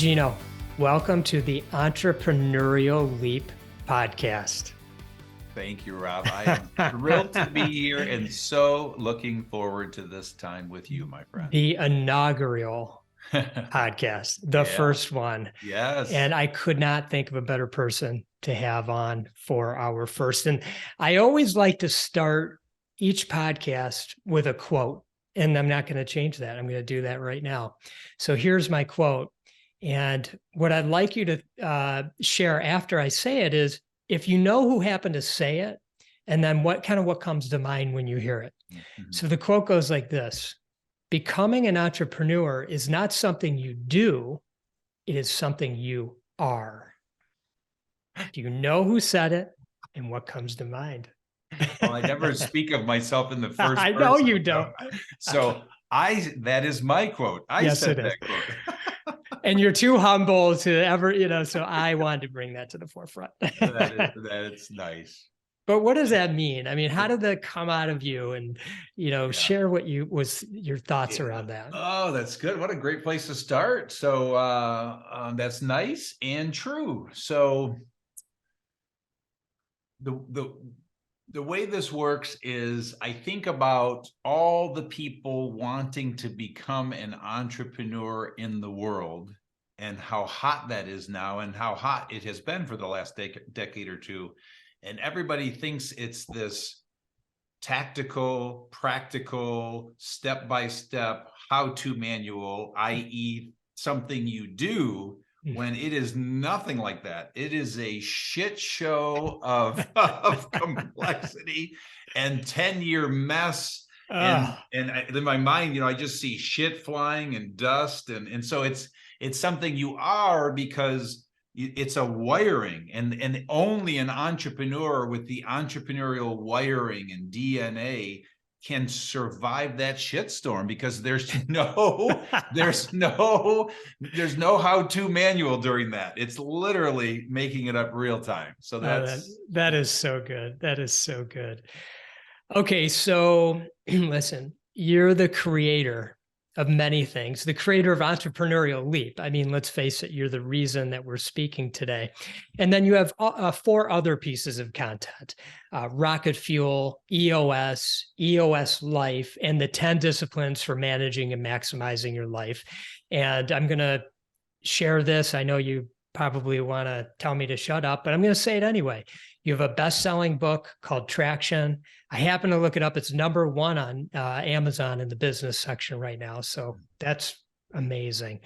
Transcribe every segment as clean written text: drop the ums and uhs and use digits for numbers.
Gino, welcome to the Entrepreneurial Leap Podcast. Thank you, Rob. I am thrilled to be here and so looking forward to this time with you, my friend. The inaugural podcast, the first one. Yes. And I could not think of a better person to have on for our first. And I always like to start each podcast with a quote, and I'm not going to change that. I'm going to do that right now. So here's my quote. And what I'd like you to share after I say it is, if you know who happened to say it, and then what comes to mind when you hear it. Mm-hmm. So the quote goes like this: becoming an entrepreneur is not something you do, it is something you are. Do you know who said it and what comes to mind? Well, I never speak of myself in the first person. I know you don't. So that is my quote. I said that quote. And you're too humble to ever, so I wanted to bring that to the forefront. That's nice. But what does that mean? I mean, how did that come out of you? And, share what your thoughts around that. Oh, that's good. What a great place to start. So that's nice and true. So the way this works is I think about all the people wanting to become an entrepreneur in the world and how hot that is now and how hot it has been for the last decade or two. And everybody thinks it's this tactical, practical, step-by-step how-to manual, i.e. something you do, when it is nothing like that. It is a shit show of complexity and 10-year mess. And in my mind, I just see shit flying and dust. And so it's something you are because it's a wiring, and only an entrepreneur with the entrepreneurial wiring and DNA can survive that shitstorm, because there's no how-to manual during that. It's literally making it up real time. So that is so good. That is so good. Okay, so listen, you're the creator of many things, the creator of Entrepreneurial Leap. I mean, let's face it, you're the reason that we're speaking today. And then you have 4 other pieces of content: Rocket Fuel, EOS, EOS Life, and the 10 disciplines for managing and maximizing your life. And I'm going to share this. I know you probably want to tell me to shut up, but I'm going to say it anyway. You have a best-selling book called Traction. I happen to look it up. It's #1 on Amazon in the business section right now. So that's amazing.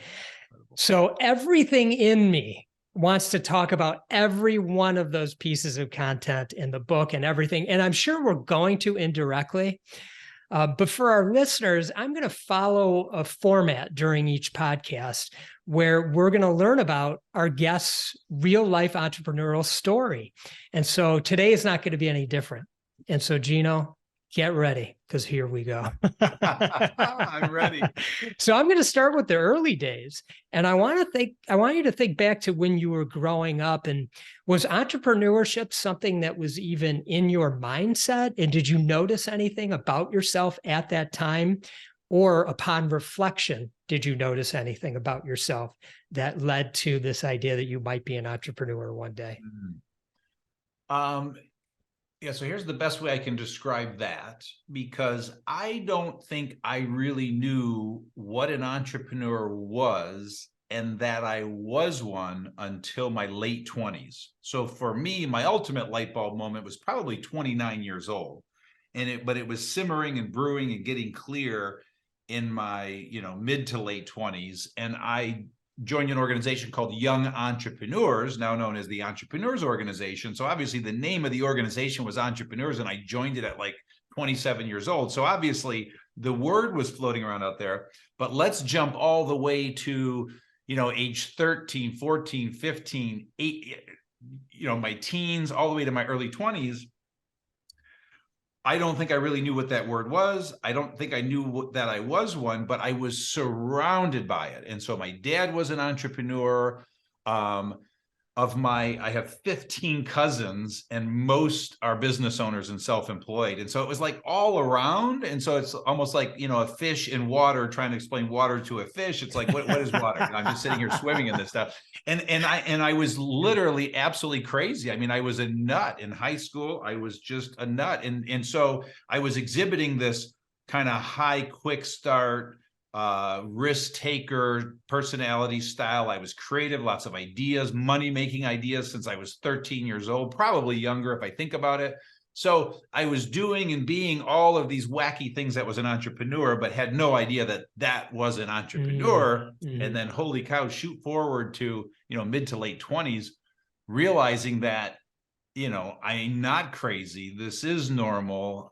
So everything in me wants to talk about every one of those pieces of content in the book and everything. And I'm sure we're going to indirectly. But for our listeners, I'm going to follow a format during each podcast where we're going to learn about our guest's real life entrepreneurial story. And so today is not going to be any different. And so, Gino, get ready, because here we go. I'm ready. So I'm going to start with the early days. And I want you to think back to when you were growing up. And was entrepreneurship something that was even in your mindset? And did you notice anything about yourself at that time? Or upon reflection, did you notice anything about yourself that led to this idea that you might be an entrepreneur one day? So here's the best way I can describe that, because I don't think I really knew what an entrepreneur was and that I was one until my late 20s. So for me, my ultimate light bulb moment was probably 29 years old. But it was simmering and brewing and getting clear in my, mid to late 20s. And I joined an organization called Young Entrepreneurs, now known as the Entrepreneurs Organization. So obviously the name of the organization was Entrepreneurs, and I joined it at like 27 years old. So obviously the word was floating around out there. But let's jump all the way to, age 13, 14, 15, 8, my teens, all the way to my early 20s. I don't think I really knew what that word was. I don't think I knew that I was one, but I was surrounded by it. And so my dad was an entrepreneur. I have 15 cousins, and most are business owners and self-employed. And so it was like all around. And so it's almost like, a fish in water trying to explain water to a fish. It's like, what is water? I'm just sitting here swimming in this stuff. And I was literally absolutely crazy. I mean, I was a nut in high school. I was just a nut. And so I was exhibiting this kind of high, quick start, risk taker personality style. I was creative, lots of ideas, money making ideas since I was 13 years old, probably younger if I think about it. So I was doing and being all of these wacky things that was an entrepreneur, but had no idea that that was an entrepreneur. And then holy cow, shoot forward to, mid to late 20s, realizing that, I'm not crazy. This is normal.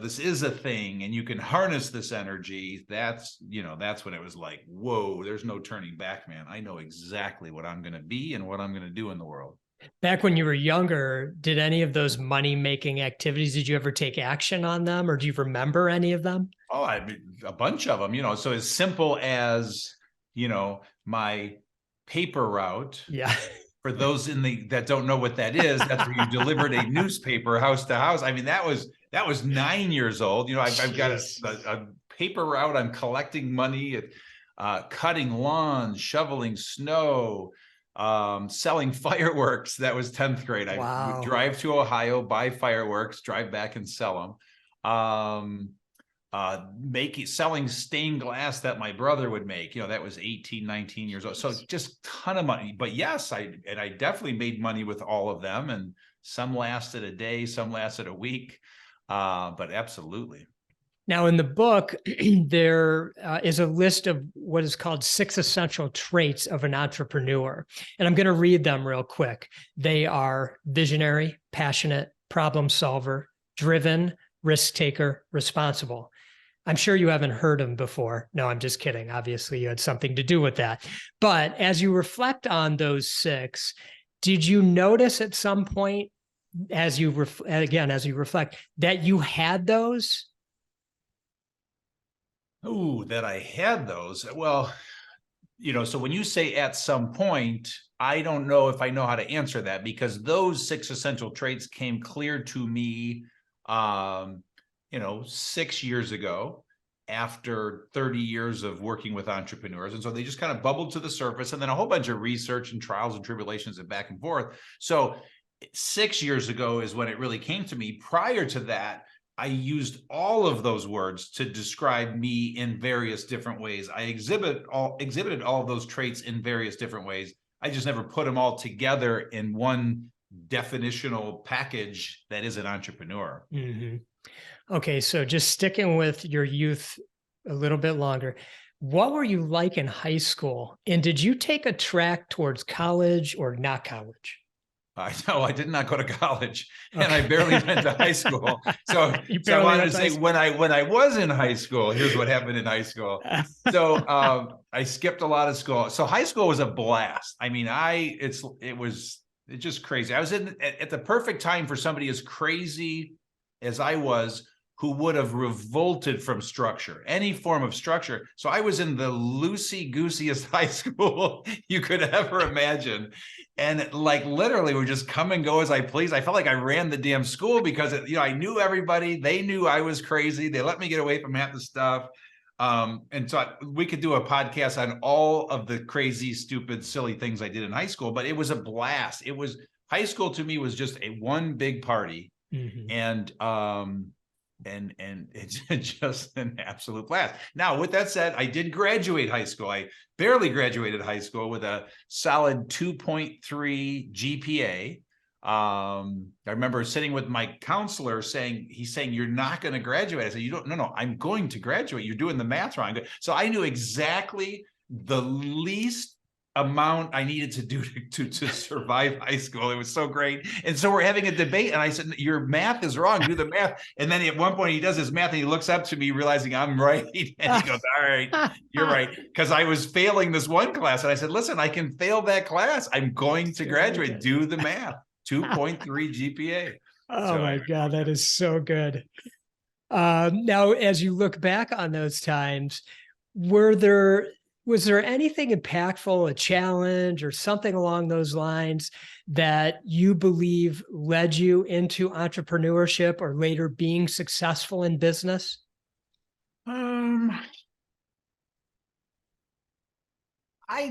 This is a thing, and you can harness this energy. That's when it was like, whoa, there's no turning back, man. I know exactly what I'm going to be and what I'm going to do in the world. Back when you were younger, did any of those money-making activities, did you ever take action on them, or do you remember any of them? Oh, I mean, a bunch of them, so as simple as, my paper route. Yeah. For those that don't know what that is, that's where you delivered a newspaper house to house. I mean, that was 9 years old. I've got a paper route. I'm collecting money, cutting lawns, shoveling snow, selling fireworks. That was 10th grade. Wow. I would drive to Ohio, buy fireworks, drive back and sell them. Selling stained glass that my brother would make, that was 18, 19 years old. So just ton of money. But yes, I definitely made money with all of them, and some lasted a day, some lasted a week. But absolutely. Now in the book, there is a list of what is called 6 essential traits of an entrepreneur. And I'm going to read them real quick. They are visionary, passionate, problem solver, driven, risk taker, responsible. I'm sure you haven't heard them before. No, I'm just kidding. Obviously, you had something to do with that. But as you reflect on those 6, did you notice at some point, as you reflect, that you had those? Oh, that I had those. Well, so when you say at some point, I don't know if I know how to answer that, because those 6 essential traits came clear to me 6 years ago, after 30 years of working with entrepreneurs. And so they just kind of bubbled to the surface, and then a whole bunch of research and trials and tribulations and back and forth. So 6 years ago is when it really came to me. Prior to that, I used all of those words to describe me in various different ways. I exhibited all of those traits in various different ways. I just never put them all together in one definitional package that is an entrepreneur. Mm-hmm. Okay, so just sticking with your youth a little bit longer, what were you like in high school? And did you take a track towards college or not college? No, I did not go to college, and I barely went to high school. So I wanted to say, when I was in high school, here's what happened in high school. So I skipped a lot of school. So high school was a blast. I mean, it's just crazy. I was at the perfect time for somebody as crazy as I was, who would have revolted from structure, any form of structure. So I was in the loosey-gooseyest high school you could ever imagine. And like literally would just come and go as I please. I felt like I ran the damn school because I knew everybody. They knew I was crazy. They let me get away from half the stuff. And so we could do a podcast on all of the crazy, stupid, silly things I did in high school, but it was a blast. High school to me was just one big party. Mm-hmm. And it's just an absolute blast. Now, with that said, I did graduate high school. I barely graduated high school with a solid 2.3 GPA. I remember sitting with my counselor he's saying, you're not going to graduate. I said, no, I'm going to graduate. You're doing the math wrong. So I knew exactly the least amount I needed to do to survive high school. It was so great. And so we're having a debate, and I said, your math is wrong, do the math. And then at one point he does his math and he looks up to me realizing I'm right. And he goes, all right, you're right. Because I was failing this one class. And I said, listen, I can fail that class. I'm going to graduate. Do the math. 2.3 GPA. Oh my God, that is so good. Now, as you look back on those times, were there Was there anything impactful, a challenge or something along those lines that you believe led you into entrepreneurship or later being successful in business? I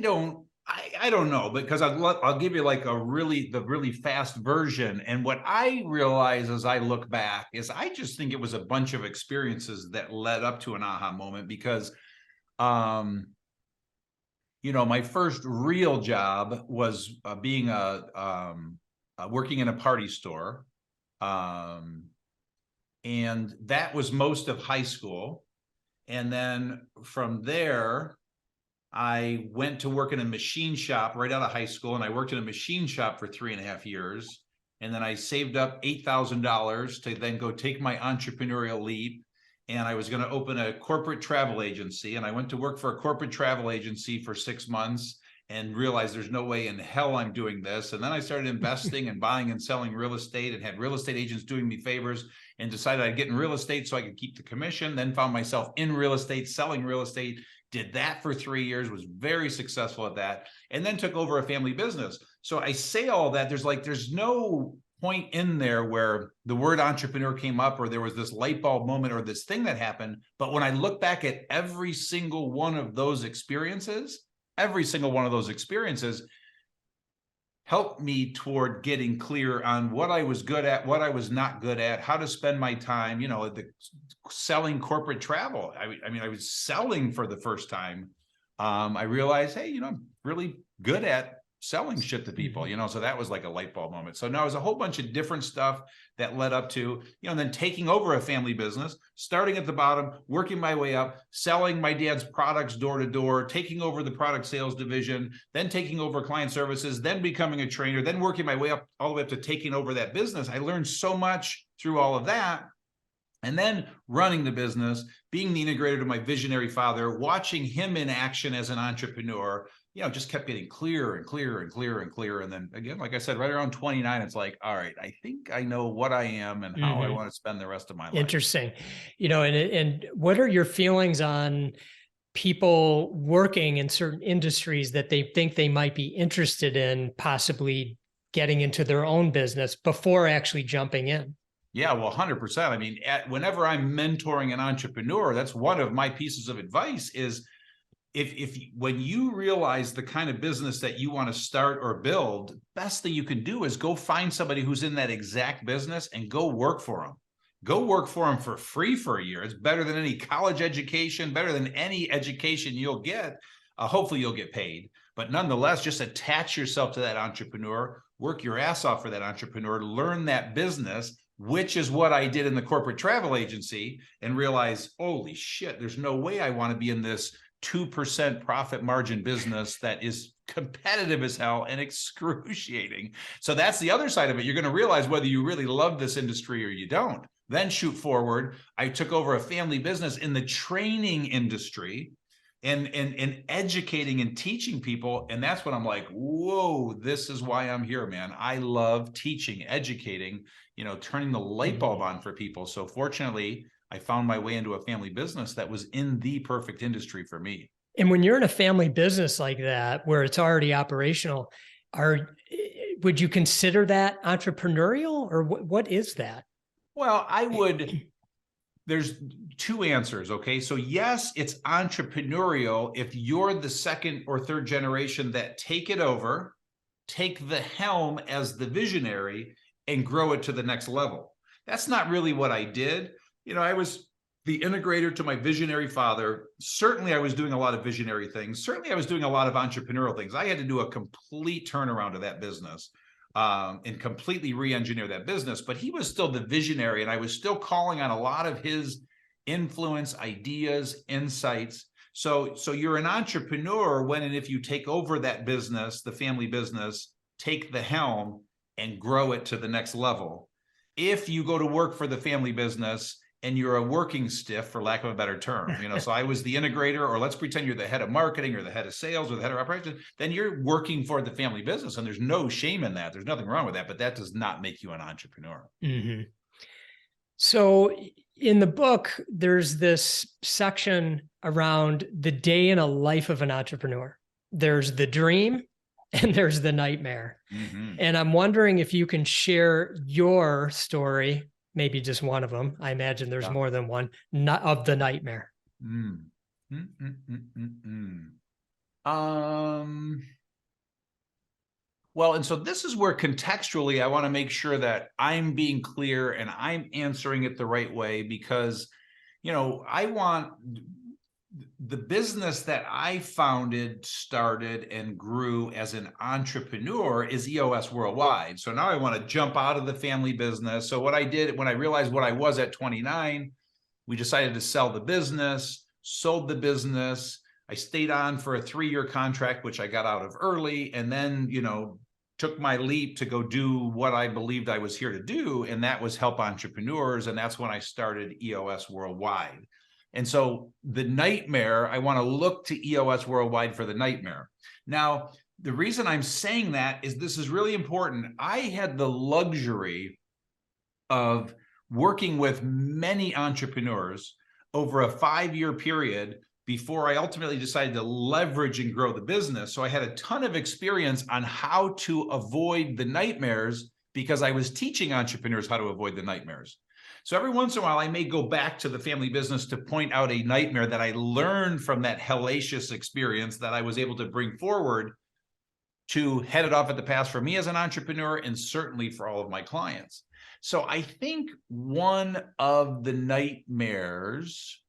don't know, because I'll give you like the really fast version. And what I realize as I look back is I just think it was a bunch of experiences that led up to an aha moment, because my first real job was being working in a party store. And that was most of high school. And then from there, I went to work in a machine shop right out of high school, and I worked in a machine shop for 3.5 years. And then I saved up $8,000 to then go take my entrepreneurial leap. And I was going to open a corporate travel agency. And I went to work for a corporate travel agency for 6 months and realized there's no way in hell I'm doing this. And then I started investing and buying and selling real estate, and had real estate agents doing me favors, and decided I'd get in real estate so I could keep the commission. Then found myself in real estate, selling real estate. Did that for 3 years, was very successful at that, and then took over a family business. So I say all that, there's no point in there where the word entrepreneur came up, or there was this light bulb moment, or this thing that happened. But when I look back at every single one of those experiences helped me toward getting clear on what I was good at, what I was not good at, how to spend my time, the selling corporate travel. I was selling for the first time. I realized, hey, I'm really good at selling shit to people, so that was like a light bulb moment. So now it was a whole bunch of different stuff that led up to, and then taking over a family business, starting at the bottom, working my way up, selling my dad's products door to door, taking over the product sales division, then taking over client services, then becoming a trainer, then working my way up all the way up to taking over that business. I learned so much through all of that. And then running the business, being the integrator to my visionary father, watching him in action as an entrepreneur, just kept getting clearer and clearer and clearer and clearer. And then again, like I said, right around 29, it's like, all right, I think I know what I am and how I want to spend the rest of my life. Interesting. And what are your feelings on people working in certain industries that they think they might be interested in possibly getting into their own business before actually jumping in? Yeah, well, 100%. I mean, whenever I'm mentoring an entrepreneur, that's one of my pieces of advice is, when you realize the kind of business that you want to start or build, best thing you can do is go find somebody who's in that exact business and go work for them. Go work for them for free for a year. It's better than any college education, better than any education you'll get. Hopefully you'll get paid, but nonetheless, just attach yourself to that entrepreneur, work your ass off for that entrepreneur, learn that business, which is what I did in the corporate travel agency, and realize, holy shit, there's no way I want to be in this 2% profit margin business that is competitive as hell and excruciating. So that's the other side of it. You're going to realize whether you really love this industry or you don't. Then shoot forward. I took over a family business in the training industry and educating and teaching people. And that's when I'm like, whoa, this is why I'm here, man. I love teaching, educating, turning the light bulb on for people. So fortunately, I found my way into a family business that was in the perfect industry for me. And when you're in a family business like that, where it's already operational, would you consider that entrepreneurial, or what is that? Well, there's two answers. Okay. So yes, it's entrepreneurial if you're the second or third generation that take it over, take the helm as the visionary, and grow it to the next level. That's not really what I did. I was the integrator to my visionary father. Certainly I was doing a lot of visionary things. Certainly I was doing a lot of entrepreneurial things. I had to do a complete turnaround of that business and completely re-engineer that business, but he was still the visionary, and I was still calling on a lot of his influence, ideas, insights. So you're an entrepreneur when and if you take over that business, the family business, take the helm and grow it to the next level. If you go to work for the family business and you're a working stiff, for lack of a better term, so I was the integrator, or let's pretend you're the head of marketing or the head of sales or the head of operations, then you're working for the family business, and there's no shame in that. There's nothing wrong with that, but that does not make you an entrepreneur. Mm-hmm. So in the book, there's this section around the day in a life of an entrepreneur. There's the dream and there's the nightmare. Mm-hmm. And I'm wondering if you can share your story, maybe just one of them. I imagine there's more than one, not of the nightmare. Mm. Well, and so this is where contextually I want to make sure that I'm being clear and I'm answering it the right way, because, I want the business that I founded, started, and grew as an entrepreneur is EOS Worldwide. So now I want to jump out of the family business. So what I did when I realized what I was at 29, we decided to sell the business, sold the business. I stayed on for a 3-year contract, which I got out of early, and then, took my leap to go do what I believed I was here to do, and that was help entrepreneurs. And that's when I started EOS Worldwide. And so the nightmare, I want to look to EOS Worldwide for the nightmare. Now, the reason I'm saying that is this is really important. I had the luxury of working with many entrepreneurs over a 5-year period before I ultimately decided to leverage and grow the business. So I had a ton of experience on how to avoid the nightmares because I was teaching entrepreneurs how to avoid the nightmares. So every once in a while, I may go back to the family business to point out a nightmare that I learned from that hellacious experience that I was able to bring forward to head it off at the pass for me as an entrepreneur and certainly for all of my clients. So I think one of the nightmares,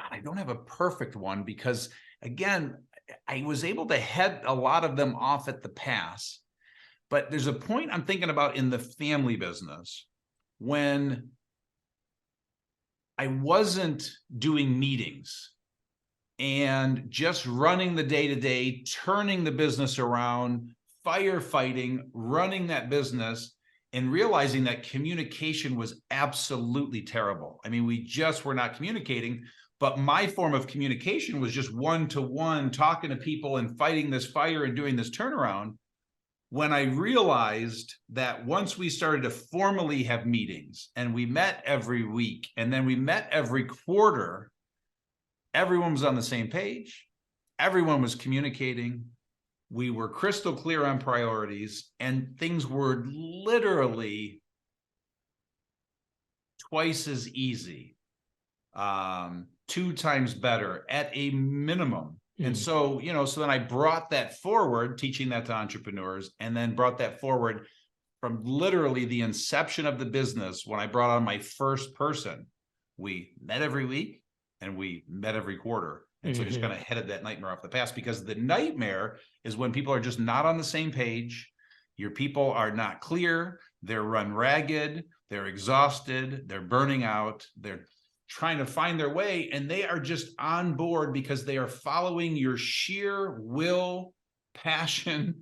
I don't have a perfect one because, again, I was able to head a lot of them off at the pass. But there's a point I'm thinking about in the family business when I wasn't doing meetings and just running the day-to-day, turning the business around, firefighting, running that business, and realizing that communication was absolutely terrible. I mean, we just were not communicating. But my form of communication was just one-to-one, talking to people and fighting this fire and doing this turnaround. When I realized that once we started to formally have meetings and we met every week and then we met every quarter, everyone was on the same page. Everyone was communicating. We were crystal clear on priorities, and things were literally twice as easy. 2 times better at a minimum. And so, so then I brought that forward, teaching that to entrepreneurs, and then brought that forward from literally the inception of the business. When I brought on my first person, we met every week and we met every quarter. And so just kind of headed that nightmare off the pass, because the nightmare is when people are just not on the same page. Your people are not clear. They're run ragged. They're exhausted. They're burning out. They're trying to find their way, and they are just on board because they are following your sheer will, passion,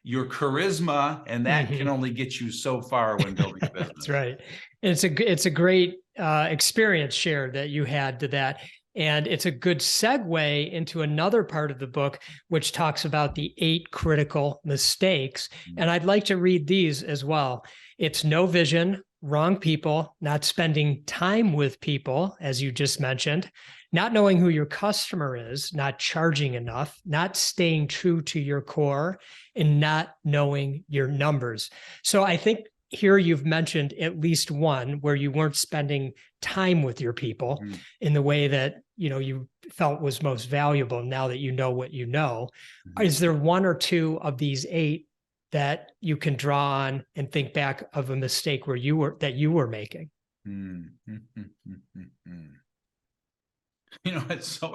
your charisma, and that can only get you so far when building a business. That's right. And it's a great experience share that you had to that. And it's a good segue into another part of the book, which talks about the 8 critical mistakes. And I'd like to read these as well. It's no vision, wrong people, not spending time with people, as you just mentioned, not knowing who your customer is, not charging enough, not staying true to your core, and not knowing your numbers. So I think here you've mentioned at least one where you weren't spending time with your people in the way that, you felt was most valuable now that you know what you know. Is there one or two of these 8 that you can draw on and think back of a mistake where you were making? It's so,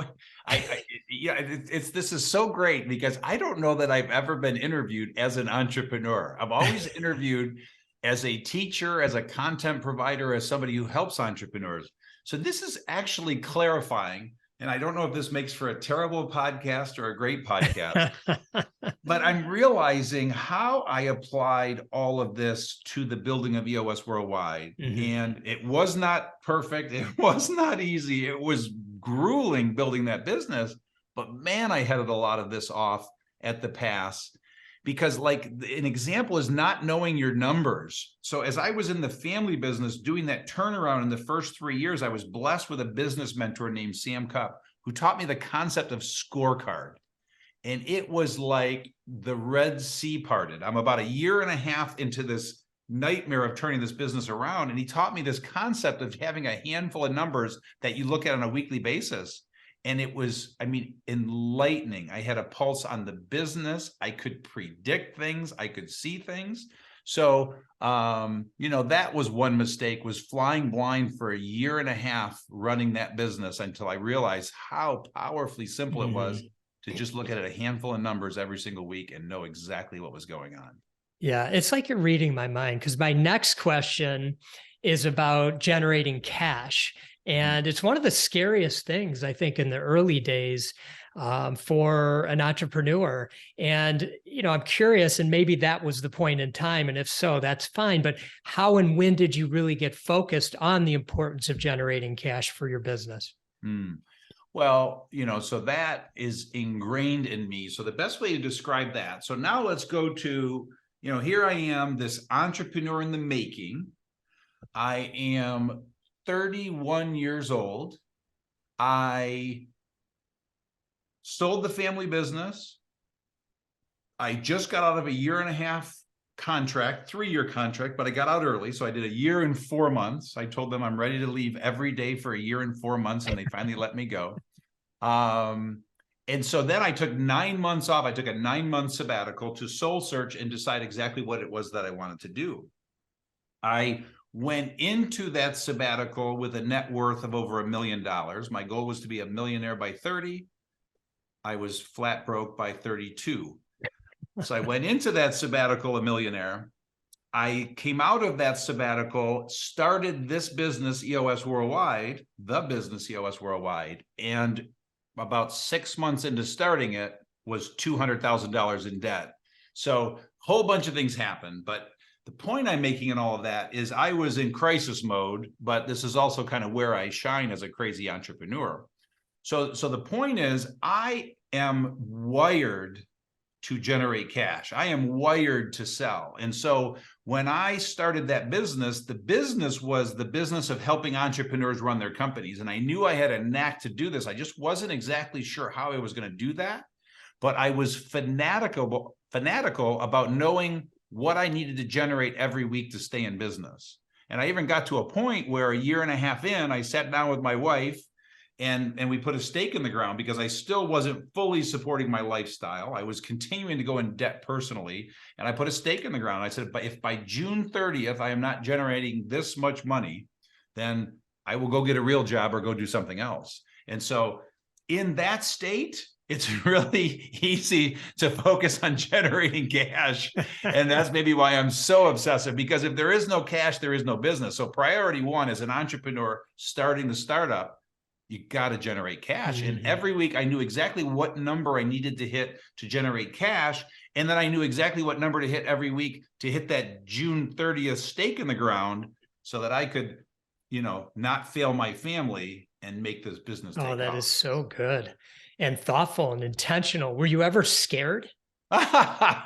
this is so great because I don't know that I've ever been interviewed as an entrepreneur. I've always interviewed as a teacher, as a content provider, as somebody who helps entrepreneurs. So this is actually clarifying. And I don't know if this makes for a terrible podcast or a great podcast, but I'm realizing how I applied all of this to the building of EOS Worldwide. And it was not perfect. It was not easy. It was grueling building that business, but man, I headed a lot of this off at the pass. because like an example is not knowing your numbers. So as I was in the family business doing that turnaround in the first 3 years, I was blessed with a business mentor named Sam Cupp, who taught me the concept of scorecard. And it was like the Red Sea parted. I'm about a year and a half into this nightmare of turning this business around. And he taught me this concept of having a handful of numbers that you look at on a weekly basis. And it was, I mean, enlightening. I had a pulse on the business. I could predict things. I could see things. So, that was one mistake, was flying blind for a year and a half running that business until I realized how powerfully simple it was to just look at a handful of numbers every single week and know exactly what was going on. Yeah, it's like you're reading my mind, because my next question is about generating cash. And it's one of the scariest things, I think, in the early days for an entrepreneur. And, I'm curious, and maybe that was the point in time. And if so, that's fine. But how and when did you really get focused on the importance of generating cash for your business? Well, so that is ingrained in me. So the best way to describe that. So now let's go to, here I am, this entrepreneur in the making. I am 31 years old. I sold the family business. I just got out of a year and a half contract, 3-year contract, but I got out early. So I did a year and 4 months. I told them I'm ready to leave every day for a year and 4 months, and they finally let me go. And so then I took 9 months off. I took a 9-month sabbatical to soul search and decide exactly what it was that I wanted to do. I went into that sabbatical with a net worth of over $1 million. My goal was to be a millionaire by 30. I was flat broke by 32. So I went into that sabbatical a millionaire. I came out of that sabbatical, started this business, EOS Worldwide, the business EOS Worldwide, and about 6 months into starting it was $200,000 in debt. So a whole bunch of things happened, but the point I'm making in all of that is I was in crisis mode, but this is also kind of where I shine as a crazy entrepreneur. So the point is, I am wired to generate cash. I am wired to sell. And so when I started that business, the business was the business of helping entrepreneurs run their companies. And I knew I had a knack to do this. I just wasn't exactly sure how I was going to do that. But I was fanatical about knowing what I needed to generate every week to stay in business. And I even got to a point where a year and a half in, I sat down with my wife and we put a stake in the ground because I still wasn't fully supporting my lifestyle. I was continuing to go in debt personally. And I put a stake in the ground. I said, but if by June 30th, I am not generating this much money, then I will go get a real job or go do something else. And so in that state, it's really easy to focus on generating cash. And that's maybe why I'm so obsessive, because if there is no cash, there is no business. So priority one as an entrepreneur starting the startup, you got to generate cash. And every week I knew exactly what number I needed to hit to generate cash. And then I knew exactly what number to hit every week to hit that June 30th stake in the ground so that I could, not fail my family and make this business take off. That is so good and thoughtful and intentional. Were you ever scared? I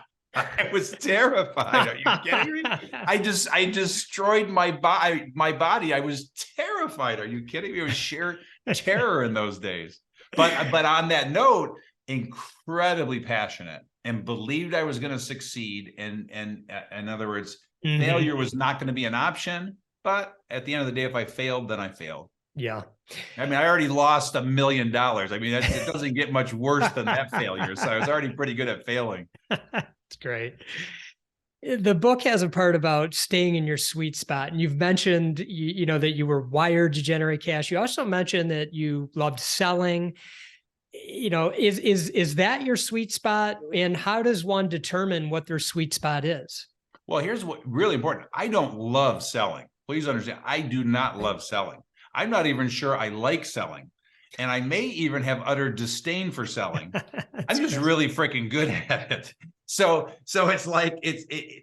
was terrified. Are you kidding me? I destroyed my body. I was terrified. Are you kidding me? It was sheer terror in those days. But on that note, incredibly passionate and believed I was going to succeed. And in other words, failure was not going to be an option. But at the end of the day, if I failed, then I failed. Yeah. I mean, I already lost $1 million. I mean, it doesn't get much worse than that failure. So I was already pretty good at failing. That's great. The book has a part about staying in your sweet spot. And you've mentioned, that you were wired to generate cash. You also mentioned that you loved selling. Is that your sweet spot? And how does one determine what their sweet spot is? Well, here's what really important. I don't love selling. Please understand, I do not love selling. I'm not even sure I like selling. And I may even have utter disdain for selling. I'm just really freaking good at it. So it's like,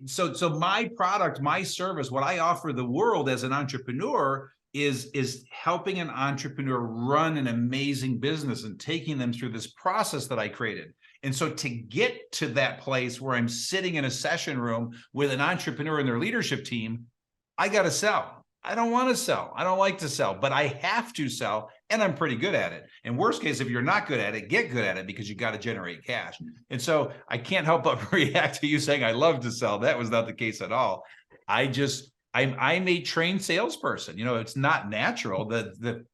so my product, my service, what I offer the world as an entrepreneur is helping an entrepreneur run an amazing business and taking them through this process that I created. And so to get to that place where I'm sitting in a session room with an entrepreneur and their leadership team, I got to sell. I don't want to sell. I don't like to sell, but I have to sell, and I'm pretty good at it. And worst case, if you're not good at it, get good at it, because you got to generate cash. And so I can't help but react to you saying I love to sell. That was not the case at all. I'm a trained salesperson. You know, it's not natural. The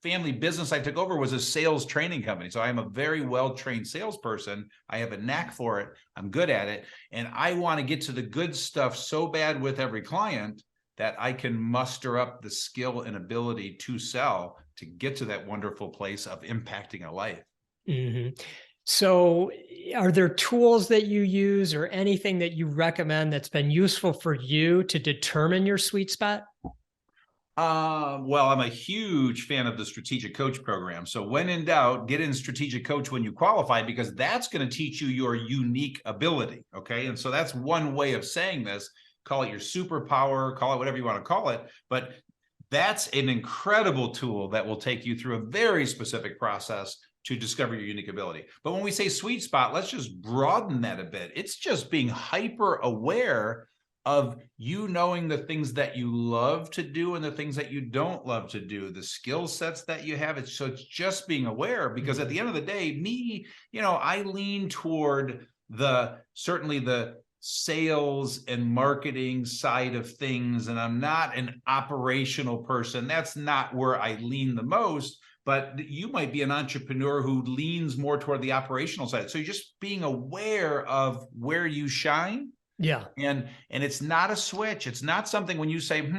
family business I took over was a sales training company. So I'm a very well-trained salesperson. I have a knack for it. I'm good at it. And I want to get to the good stuff so bad with every client that I can muster up the skill and ability to sell to get to that wonderful place of impacting a life. Mm-hmm. So are there tools that you use or anything that you recommend that's been useful for you to determine your sweet spot? Well, I'm a huge fan of the strategic coach program. So when in doubt, get in strategic coach when you qualify, because that's going to teach you your unique ability. Okay. And so that's one way of saying this. Call it your superpower, call it whatever you want to call it. But that's an incredible tool that will take you through a very specific process to discover your unique ability. But when we say sweet spot, let's just broaden that a bit. It's just being hyper aware of you knowing the things that you love to do and the things that you don't love to do, the skill sets that you have. So it's just being aware, because at the end of the day, I lean toward certainly the sales and marketing side of things. And I'm not an operational person. That's not where I lean the most. But you might be an entrepreneur who leans more toward the operational side. So you're just being aware of where you shine. Yeah. And it's not a switch. It's not something when you say,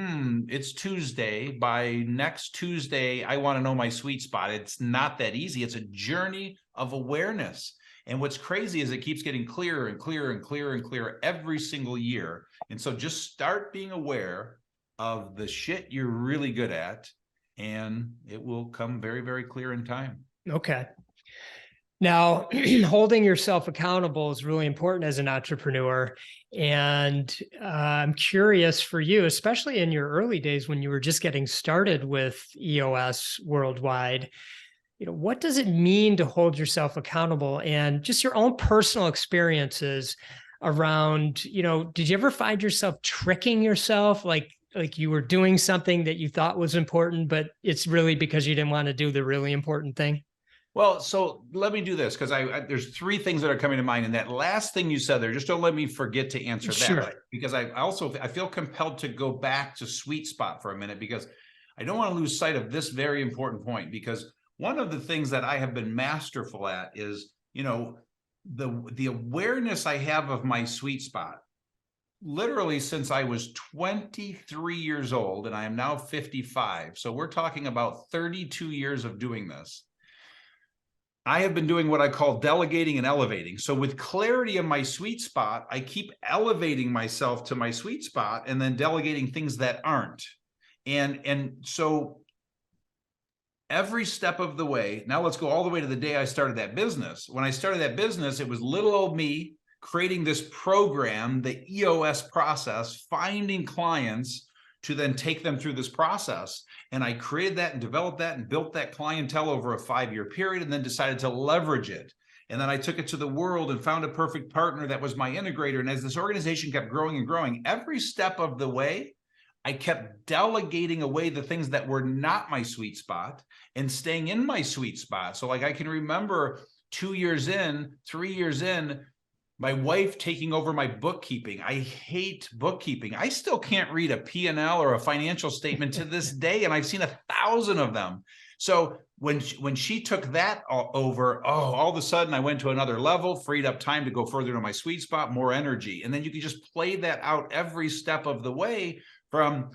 it's Tuesday, by next Tuesday, I want to know my sweet spot. It's not that easy. It's a journey of awareness. And what's crazy is it keeps getting clearer and clearer and clearer and clearer every single year. And so just start being aware of the shit you're really good at, and it will come very, very clear in time. Okay. Now, holding yourself accountable is really important as an entrepreneur. And I'm curious for you, especially in your early days when you were just getting started with EOS worldwide, what does it mean to hold yourself accountable, and just your own personal experiences around, did you ever find yourself tricking yourself? Like you were doing something that you thought was important, but it's really because you didn't want to do the really important thing? Well, so let me do this, because there's three things that are coming to mind. And that last thing you said there, just don't let me forget to answer that. Sure. Because I feel compelled to go back to sweet spot for a minute, because I don't want to lose sight of this very important point. Because one of the things that I have been masterful at is, the awareness I have of my sweet spot. Literally since I was 23 years old, and I am now 55. So we're talking about 32 years of doing this. I have been doing what I call delegating and elevating. So with clarity in my sweet spot, I keep elevating myself to my sweet spot and then delegating things that aren't. And so every step of the way, now let's go all the way to the day I started that business. When I started that business, it was little old me creating this program, the EOS process, finding clients to then take them through this process. And I created that and developed that and built that clientele over a 5-year period, and then decided to leverage it. And then I took it to the world and found a perfect partner that was my integrator. And as this organization kept growing and growing, every step of the way, I kept delegating away the things that were not my sweet spot and staying in my sweet spot. So like I can remember 2 years in, 3 years in, my wife taking over my bookkeeping. I hate bookkeeping. I still can't read a P&L or a financial statement to this day, and I've seen 1,000 of them. So when she took that over, all of a sudden I went to another level, freed up time to go further to my sweet spot, more energy. And then you can just play that out every step of the way from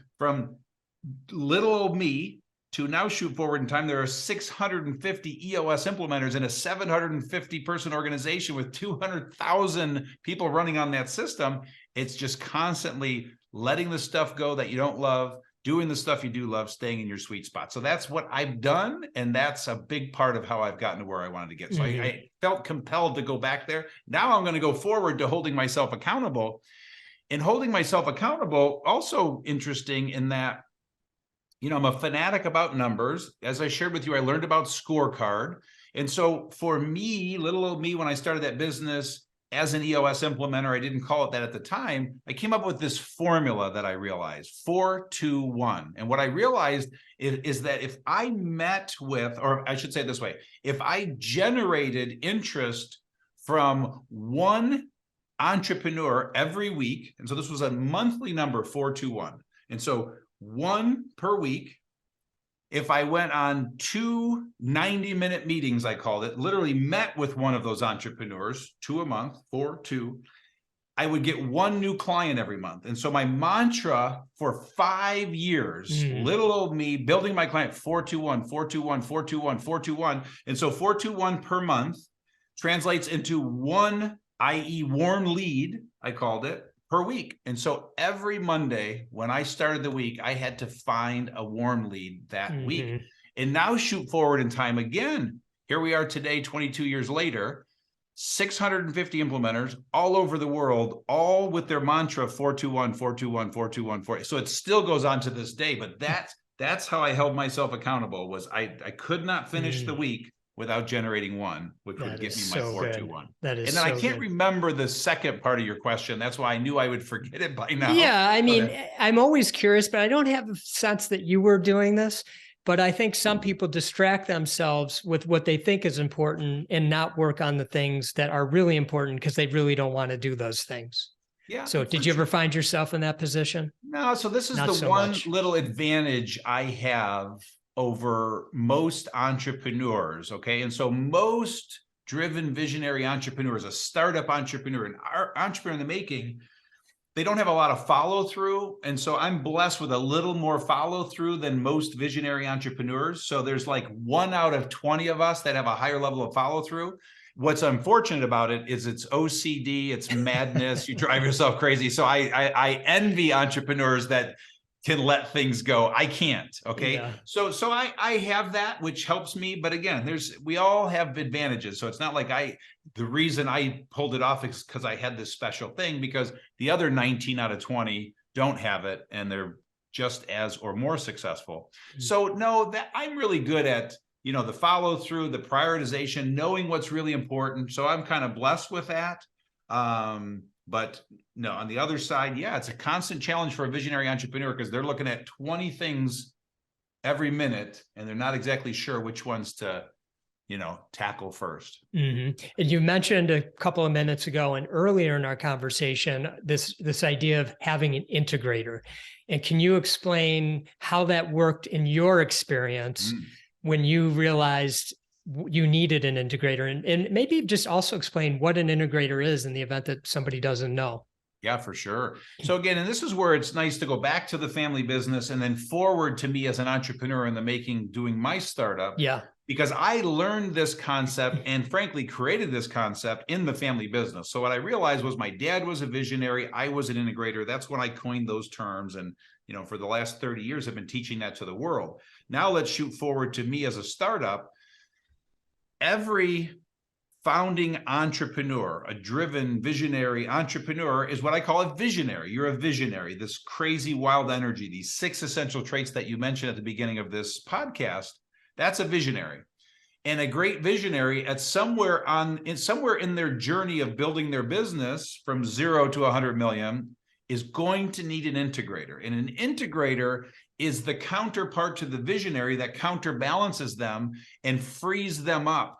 little old me to now shoot forward in time. There are 650 EOS implementers in a 750 person organization with 200,000 people running on that system. It's just constantly letting the stuff go that you don't love, doing the stuff you do love, staying in your sweet spot. So that's what I've done. And that's a big part of how I've gotten to where I wanted to get. So I felt compelled to go back there. Now I'm going to go forward to holding myself accountable. And holding myself accountable, also interesting in that I'm a fanatic about numbers. As I shared with you, I learned about scorecard. And so for me, little old me, when I started that business as an EOS implementer, I didn't call it that at the time. I came up with this formula that I realized, 4-2-1. And what I realized is that if I met with, or I should say it this way, if I generated interest from one entrepreneur every week, and so this was a monthly number, 4-2-1. And so one per week. If I went on 2 90-minute meetings, I called it, literally met with one of those entrepreneurs, 2 a month, 4-2, I would get 1 new client every month. And so my mantra for 5 years, little old me, building my client, 4-2-1, 4-2-1, 4-2-1, 4-2-1. And so 4-2-1 per month translates into 1, i.e. warm lead, I called it, per week. And so every Monday when I started the week, I had to find a warm lead that week. And now shoot forward in time again. Here we are today, 22 years later, 650 implementers all over the world, all with their mantra 4-2-1, 4-2-1, 4-2-1, 4. So it still goes on to this day, but that's how I held myself accountable. Was I could not finish the week without generating 1, which would get me my 4-2-1. That is, and then so I can't good. remember the second part of your question. That's why I knew I would forget it by now. Yeah, I mean, I'm always curious, but I don't have a sense that you were doing this. But I think some people distract themselves with what they think is important and not work on the things that are really important because they really don't want to do those things. Yeah. So did you ever find yourself in that position? No. So this is Not the so one much. little advantage I have over most entrepreneurs. Okay. And so most driven visionary entrepreneurs, a startup entrepreneur, an entrepreneur in the making, they don't have a lot of follow through. And so I'm blessed with a little more follow through than most visionary entrepreneurs. So there's like 1 out of 20 of us that have a higher level of follow through. What's unfortunate about it is it's OCD, it's madness. You drive yourself crazy. So I envy entrepreneurs that can let things go. I can't. Okay. Yeah. So I have that, which helps me. But again, we all have advantages. So it's not like the reason I pulled it off is because I had this special thing, because the other 19 out of 20 don't have it and they're just as or more successful. So no, that I'm really good at, the follow through, the prioritization, knowing what's really important. So I'm kind of blessed with that. But no, on the other side, yeah, it's a constant challenge for a visionary entrepreneur because they're looking at 20 things every minute and they're not exactly sure which ones to, tackle first. And you mentioned a couple of minutes ago and earlier in our conversation, this idea of having an integrator. And can you explain how that worked in your experience when you realized you needed an integrator, and maybe just also explain what an integrator is in the event that somebody doesn't know? Yeah, for sure. So again, and this is where it's nice to go back to the family business and then forward to me as an entrepreneur in the making, doing my startup. Yeah. Because I learned this concept and frankly created this concept in the family business. So what I realized was my dad was a visionary. I was an integrator. That's when I coined those terms. And, for the last 30 years, I've been teaching that to the world. Now let's shoot forward to me as a startup. Every founding entrepreneur, a driven visionary entrepreneur, is what I call a visionary. You're a visionary, this crazy wild energy, these 6 essential traits that you mentioned at the beginning of this podcast. That's a visionary. And a great visionary at somewhere in their journey of building their business from 0 to 100 million is going to need an integrator. And an integrator is the counterpart to the visionary that counterbalances them and frees them up.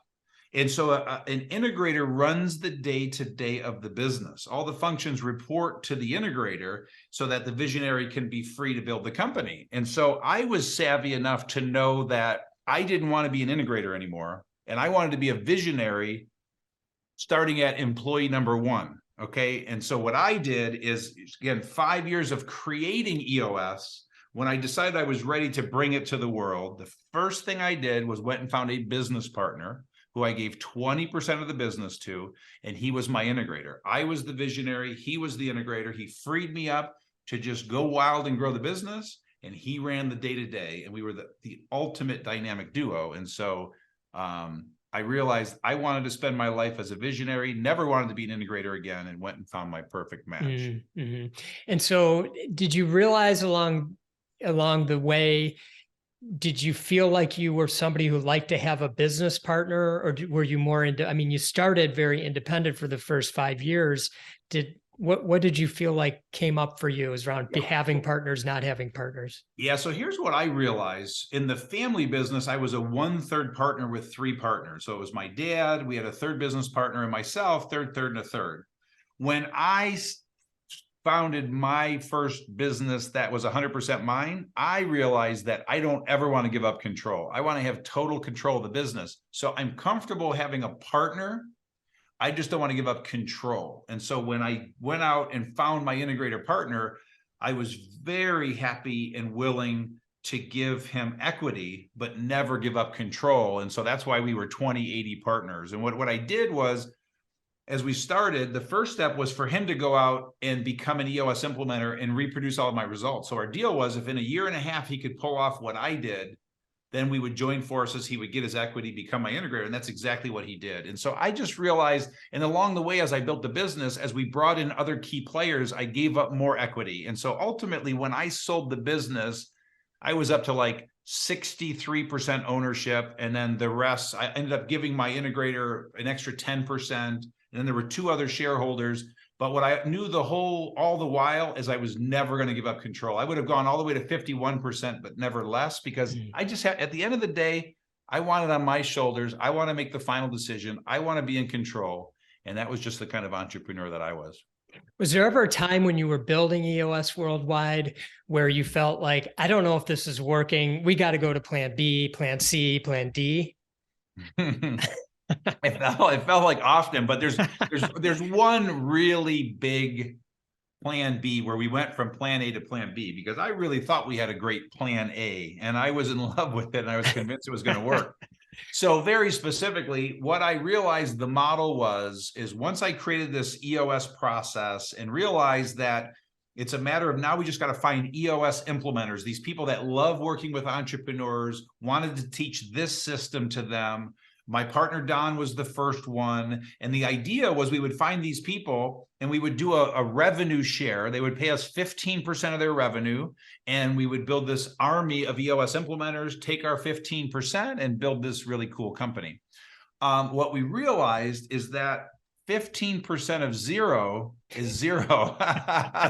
And so an integrator runs the day-to-day of the business. All the functions report to the integrator so that the visionary can be free to build the company. And so I was savvy enough to know that I didn't want to be an integrator anymore. And I wanted to be a visionary starting at employee number 1. Okay. And so what I did is, again, 5 years of creating EOS. When I decided I was ready to bring it to the world, the first thing I did was went and found a business partner who I gave 20% of the business to, and he was my integrator. I was the visionary. He was the integrator. He freed me up to just go wild and grow the business, and he ran the day-to-day, and we were the ultimate dynamic duo. And so I realized I wanted to spend my life as a visionary, never wanted to be an integrator again, and went and found my perfect match. And so did you realize along the way, did you feel like you were somebody who liked to have a business partner, or were you more into, I mean, you started very independent for the first 5 years. What did you feel like came up for you as around having partners, not having partners? Yeah. So here's what I realized in the family business. I was a 1/3 partner with 3 partners. So it was my dad, we had a third business partner, and myself, third, and a third. When I founded my first business that was 100% mine, I realized that I don't ever want to give up control. I want to have total control of the business. So I'm comfortable having a partner. I just don't want to give up control. And so when I went out and found my integrator partner, I was very happy and willing to give him equity, but never give up control. And so that's why we were 20/80 partners. And what I did was, as we started, the first step was for him to go out and become an EOS implementer and reproduce all of my results. So our deal was, if in a year and a half he could pull off what I did, then we would join forces. He would get his equity, become my integrator. And that's exactly what he did. And so I just realized, and along the way, as I built the business, as we brought in other key players, I gave up more equity. And so ultimately, when I sold the business, I was up to like 63% ownership. And then the rest, I ended up giving my integrator an extra 10%. And then there were 2 other shareholders. But what I knew all the while is I was never going to give up control. I would have gone all the way to 51%, but never less, because I just had, at the end of the day, I want it on my shoulders. I want to make the final decision. I want to be in control. And that was just the kind of entrepreneur that I was. Was there ever a time when you were building EOS Worldwide where you felt like, I don't know if this is working, we got to go to plan B, plan C, plan D? It felt like often, but there's one really big plan B where we went from plan A to plan B, because I really thought we had a great plan A and I was in love with it and I was convinced it was going to work. So very specifically, what I realized the model is once I created this EOS process and realized that it's a matter of, now we just got to find EOS implementers, these people that love working with entrepreneurs, wanted to teach this system to them. My partner, Don, was the first one. And the idea was we would find these people and we would do a revenue share. They would pay us 15% of their revenue. And we would build this army of EOS implementers, take our 15% and build this really cool company. What we realized is that 15% of zero is zero.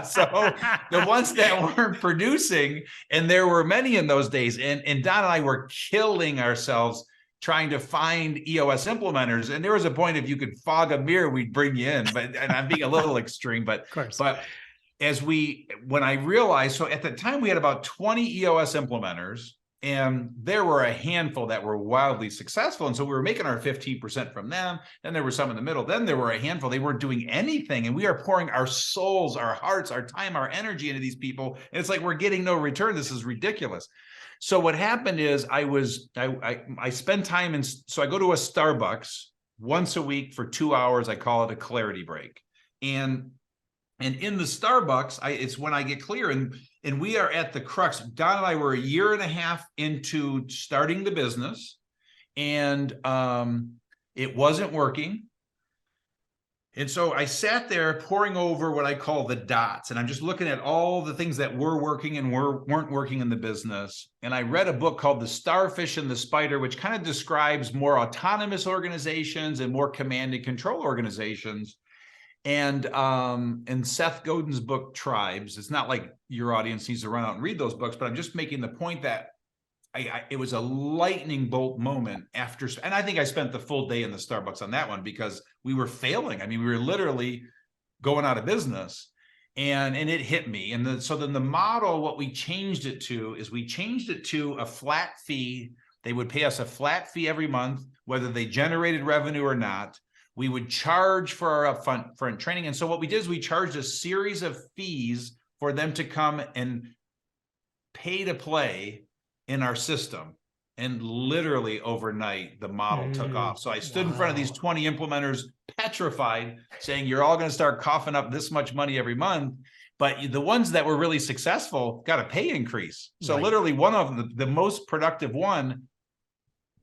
So the ones that weren't producing, and there were many in those days, and Don and I were killing ourselves trying to find EOS implementers. And there was a point, if you could fog a mirror, we'd bring you in. And I'm being a little extreme, but when I realized, so at the time we had about 20 EOS implementers, and there were a handful that were wildly successful. And so we were making our 15% from them. Then there were some in the middle. Then there were a handful, they weren't doing anything. And we are pouring our souls, our hearts, our time, our energy into these people. And it's like, we're getting no return. This is ridiculous. So what happened is I spend time in, so I go to a Starbucks once a week for 2 hours. I call it a clarity break. And in the Starbucks, it's when I get clear, and we are at the crux. Don and I were a year and a half into starting the business, and it wasn't working. And so I sat there pouring over what I call the dots, and I'm just looking at all the things that were working and weren't working in the business. And I read a book called The Starfish and the Spider, which kind of describes more autonomous organizations and more command and control organizations. And Seth Godin's book, Tribes. It's not like your audience needs to run out and read those books, but I'm just making the point that it was a lightning bolt moment after, and I think I spent the full day in the Starbucks on that one because we were failing. I mean, we were literally going out of business, and it hit me. And so then the model, what we changed it to is we changed it to a flat fee. They would pay us a flat fee every month, whether they generated revenue or not. We would charge for our upfront training. And so what we did is we charged a series of fees for them to come and pay to play in our system. And literally overnight, the model took off. So I stood in front of these 20 implementers, petrified, saying, you're all going to start coughing up this much money every month. But the ones that were really successful got a pay increase. So literally one of them, the most productive one,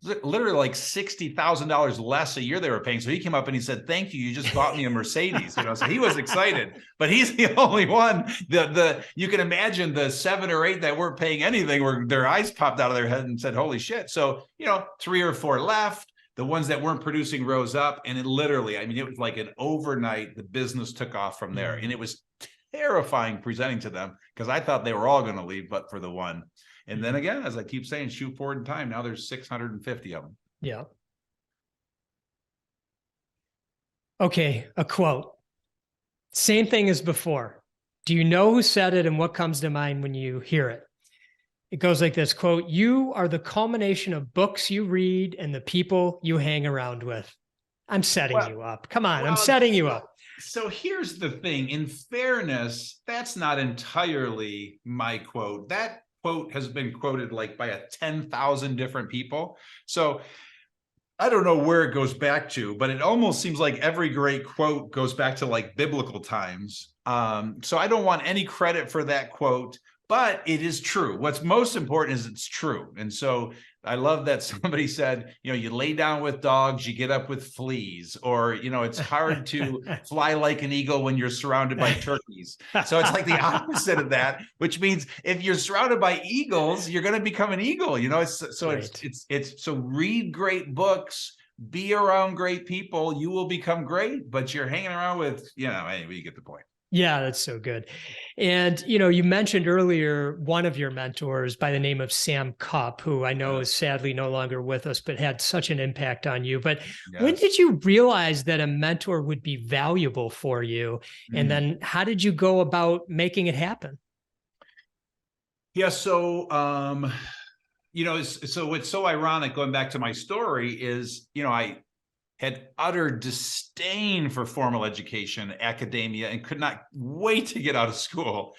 literally like $60,000 less a year they were paying. So he came up and he said, "Thank you. You just bought me a Mercedes." So he was excited, but he's the only one. You can imagine the 7 or 8 that weren't paying anything where their eyes popped out of their head and said, "Holy shit." So, 3 or 4 left. The ones that weren't producing rose up. And it literally, it was like an overnight, the business took off from there. And it was terrifying presenting to them because I thought they were all going to leave, but for the one. And then again, as I keep saying, shoot forward in time. Now there's 650 of them. Yeah. Okay, a quote. Same thing as before. Do you know who said it and what comes to mind when you hear it? It goes like this, quote, "You are the culmination of books you read and the people you hang around with." I'm setting you up. Come on, I'm setting you up. So here's the thing. In fairness, that's not entirely my quote. That quote has been quoted like by 10,000 different people. So I don't know where it goes back to, but it almost seems like every great quote goes back to like biblical times. So I don't want any credit for that quote, but it is true. What's most important is it's true. And so I love that somebody said, you lay down with dogs, you get up with fleas, or, it's hard to fly like an eagle when you're surrounded by turkeys. So it's like the opposite of that, which means if you're surrounded by eagles, you're going to become an eagle. So read great books, be around great people, you will become great, but you're hanging around with, anyway, you get the point. Yeah, that's so good. And, you mentioned earlier one of your mentors by the name of Sam Cupp, who I know is sadly no longer with us, but had such an impact on you. But when did you realize that a mentor would be valuable for you? And then how did you go about making it happen? Yeah. So, so what's so ironic, going back to my story, is, I had utter disdain for formal education, academia, and could not wait to get out of school.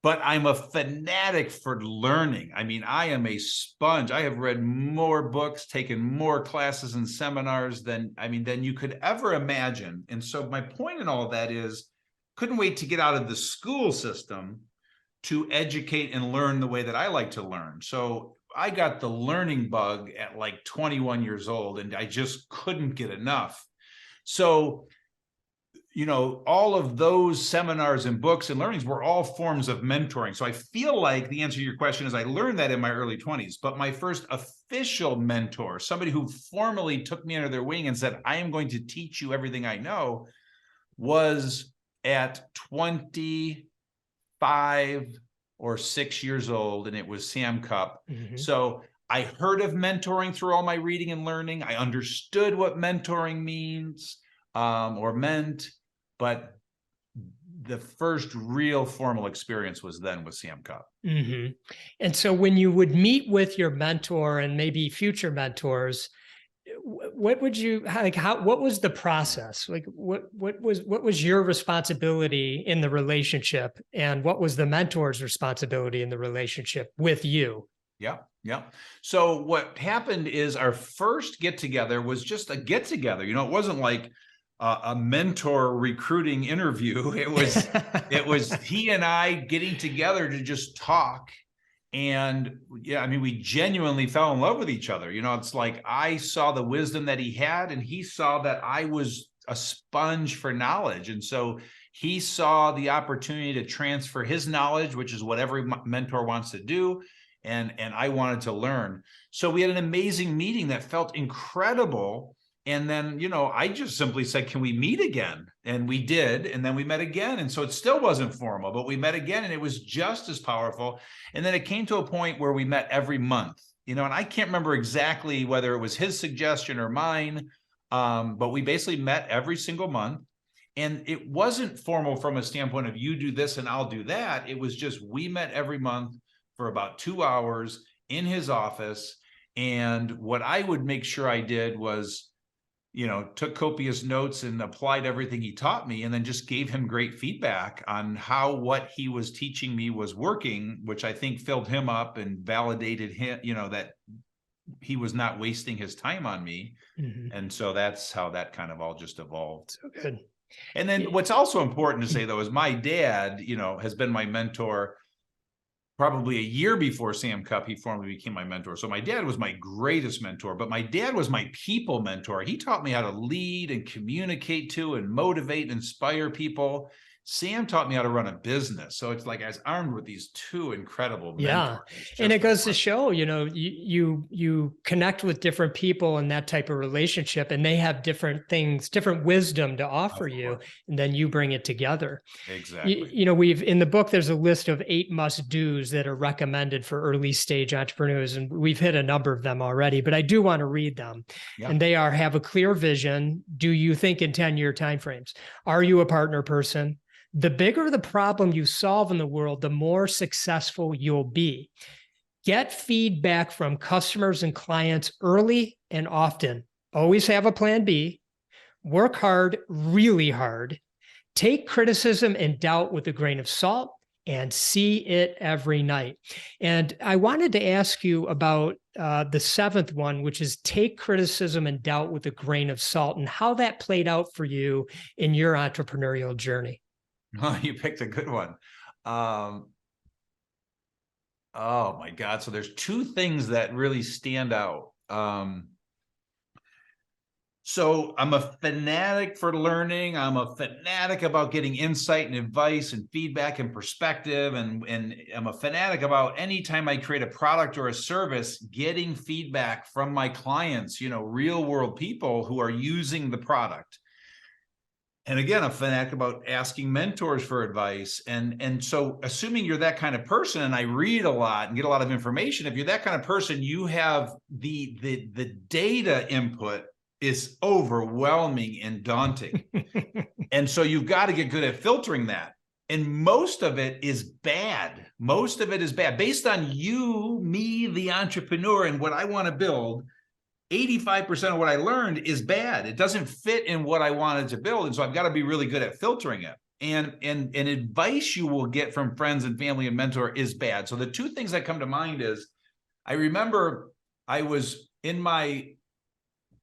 But I'm a fanatic for learning. I am a sponge. I have read more books, taken more classes and seminars than you could ever imagine. And so my point in all of that is, couldn't wait to get out of the school system to educate and learn the way that I like to learn. So I got the learning bug at like 21 years old, and I just couldn't get enough. So, all of those seminars and books and learnings were all forms of mentoring. So I feel like the answer to your question is I learned that in my early 20s, but my first official mentor, somebody who formally took me under their wing and said, "I am going to teach you everything I know," was at 25 or 6 years old, and it was Sam Cupp. So I heard of mentoring through all my reading and learning. I understood what mentoring means or meant, but the first real formal experience was then with Sam Cupp. And so when you would meet with your mentor and maybe future mentors, what would you like? What was the process? Like, what was your responsibility in the relationship, and what was the mentor's responsibility in the relationship with you? Yeah. So what happened is our first get together was just a get together. It wasn't like a mentor recruiting interview. It was he and I getting together to just talk. And we genuinely fell in love with each other. It's like I saw the wisdom that he had, and he saw that I was a sponge for knowledge. And so he saw the opportunity to transfer his knowledge, which is what every mentor wants to do. And I wanted to learn. So we had an amazing meeting that felt incredible. And then, I just simply said, "Can we meet again?" And we did. And then we met again. And so it still wasn't formal, but we met again, and it was just as powerful. And then it came to a point where we met every month, and I can't remember exactly whether it was his suggestion or mine, but we basically met every single month. And it wasn't formal from a standpoint of you do this and I'll do that. It was just, we met every month for about 2 hours in his office. And what I would make sure I did was, took copious notes and applied everything he taught me, and then just gave him great feedback on how what he was teaching me was working, which I think filled him up and validated him, that he was not wasting his time on me. And so that's how that kind of all just evolved. So good. And then what's also important to say, though, is my dad, has been my mentor probably a year before Sam Cupp, he formally became my mentor. So my dad was my greatest mentor, but my dad was my people mentor. He taught me how to lead and communicate to and motivate and inspire people. Sam taught me how to run a business. So it's like I was armed with these two incredible mentors. And it goes to show, you connect with different people in that type of relationship, and they have different things, different wisdom to offer you, and then you bring it together. Exactly. We've in the book, there's a list of 8 must-dos that are recommended for early stage entrepreneurs, and we've hit a number of them already, but I do want to read them. Yeah. And they are: have a clear vision. Do you think in 10-year timeframes? Are you a partner person? The bigger the problem you solve in the world, the more successful you'll be. Get feedback from customers and clients early and often. Always have a plan B. Work hard, really hard. Take criticism and doubt with a grain of salt, and see it every night. And I wanted to ask you about the 7th one, which is take criticism and doubt with a grain of salt, and how that played out for you in your entrepreneurial journey. Oh, you picked a good one. Oh my God. So there's 2 things that really stand out. So I'm a fanatic for learning. I'm a fanatic about getting insight and advice and feedback and perspective. And I'm a fanatic about anytime I create a product or a service, getting feedback from my clients, real world people who are using the product. And again, I'm fanatic about asking mentors for advice. And so assuming you're that kind of person, and I read a lot and get a lot of information, if you're that kind of person, you have the data input is overwhelming and daunting. And so you've got to get good at filtering that. And most of it is bad. Most of it is bad. Based on you, me, the entrepreneur, and what I want to build, 85% of what I learned is bad. It doesn't fit in what I wanted to build. And so I've got to be really good at filtering it. And advice you will get from friends and family and mentor is bad. So the 2 things that come to mind is, I remember I was in my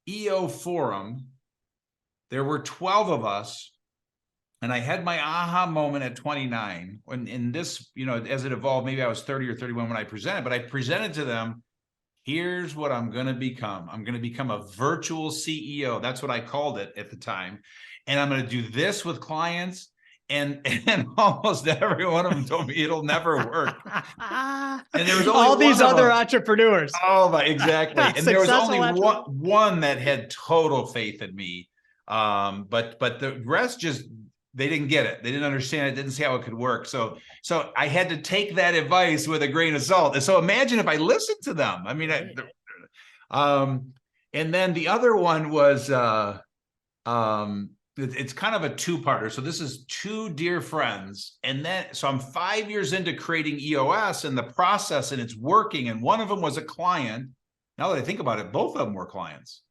EO forum. There were 12 of us. And I had my aha moment at 29. When in this, as it evolved, maybe I was 30 or 31 when I presented, but I presented to them, here's what I'm going to become. I'm going to become a virtual CEO. That's what I called it at the time. And I'm going to do this with clients. And almost every one of them told me it'll never work. And there was only all these other entrepreneurs. Oh, exactly. And there was only one that had total faith in me. But the rest they didn't get it. They didn't understand it. Didn't see how it could work. So I had to take that advice with a grain of salt. And so imagine if I listened to them. I mean, and then the other one was, it's kind of a 2-parter. So this is 2 dear friends. And then, so I'm 5 years into creating EOS and the process, and it's working. And one of them was a client. Now that I think about it, both of them were clients.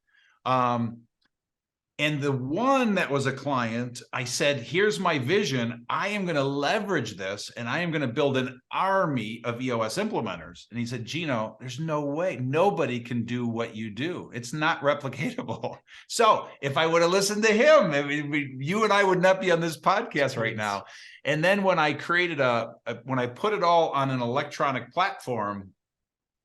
And the one that was a client, I said, here's my vision. I am going to leverage this, and I am going to build an army of EOS implementers. And he said, Gino, there's no way. Nobody can do what you do. It's not replicatable. So if I would have listened to him, you and I would not be on this podcast right now. And then when I created when I put it all on an electronic platform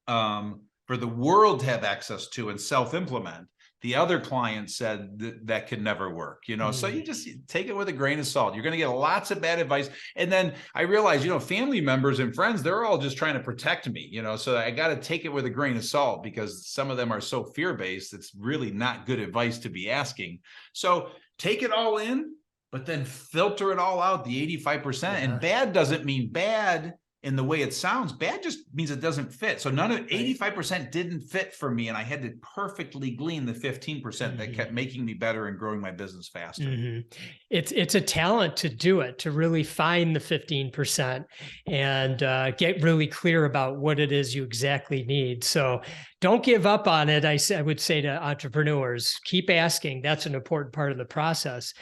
for the world to have access to and self-implement, the other client said that could never work, So you just take it with a grain of salt. You're going to get lots of bad advice. And then I realized, family members and friends, they're all just trying to protect me, so I got to take it with a grain of salt, because some of them are so fear-based. It's really not good advice to be asking. So take it all in, but then filter it all out, the 85%. Yeah. And bad doesn't mean bad in the way it sounds. Bad just means it doesn't fit. So 85% didn't fit for me. And I had to perfectly glean the 15% that kept making me better and growing my business faster. It's a talent to do it, to really find the 15% and get really clear about what it is you exactly need. So don't give up on it. I would say to entrepreneurs, keep asking. That's an important part of the process.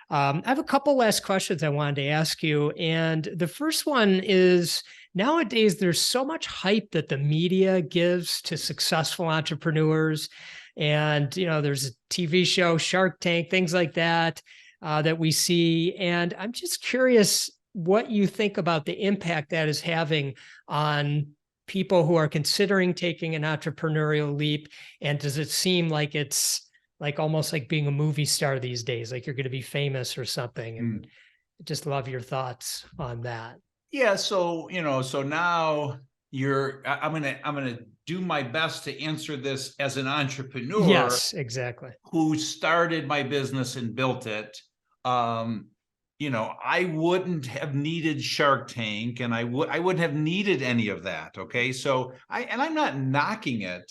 I have a couple last questions I wanted to ask you. And the first one is, nowadays, there's so much hype that the media gives to successful entrepreneurs. And, there's a TV show, Shark Tank, things like that, that we see. And I'm just curious, what you think about the impact that is having on people who are considering taking an entrepreneurial leap. And does it seem like it's like almost like being a movie star these days, like you're going to be famous or something? And just love your thoughts on that. Yeah. So, so now I'm going to do my best to answer this as an entrepreneur. Yes, exactly. Who started my business and built it. I wouldn't have needed Shark Tank, and I wouldn't have needed any of that. Okay. So I'm not knocking it.